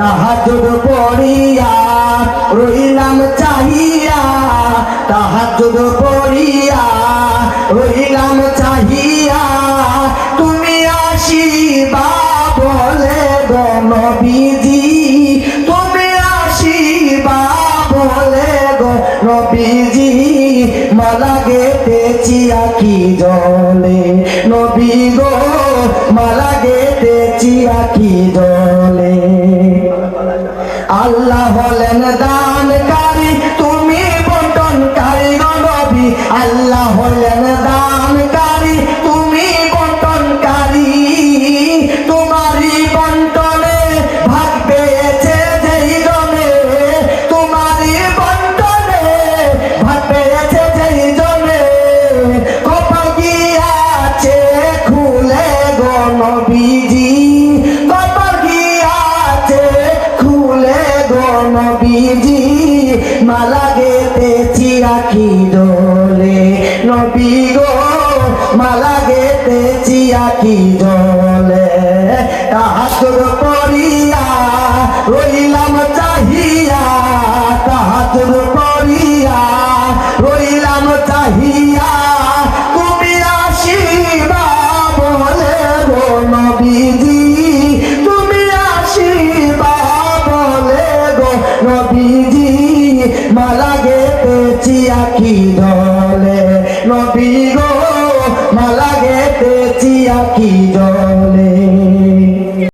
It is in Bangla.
তাহাজ্জুদ পড়িয়া রইলাম চাহিয়া, তাহাজ্জুদ পড়িয়া রইলাম চাহিয়া, তুমি আসিবা বলে গো নবীজি, তুমি আসিবা বলে গো নবীজি, মালা গেঁথেছি আঁখি জলে নবী গো, মালা গেঁথেছি আঁখি জলে। আল্লাহ হলেন দানকারী, তুমি বন্টনকারী গো নবী, আল্লাহ হলেন দানকারী, তুমি বন্টনকারী, তোমারই বন্টনে ভাগ পেয়েছে যেই জনে, তোমারই বন্টনে ভাগ পেয়েছে যেই জনে, কপাল গিয়াছে খুলে গো নবীজি, কপাল গিয়াছে খুলে গো নবীজি, মালা গেঁথেছি আঁখি জলে নবী গো, মালা গেঁথেছি আঁখি জলে। তাহাজ্জুদ পড়িয়া রইলাম চাহিয়া, তাহাজ্জুদ পড়িয়া রইলাম চাহিয়া, তুমি আসিবা বলে গো নবীজি, তুমি আসিবা বলে গো নবীজি, মালা গেঁথেছি আঁখি জলে নবী গো, মালা গেঁথেছি আঁখি জলে।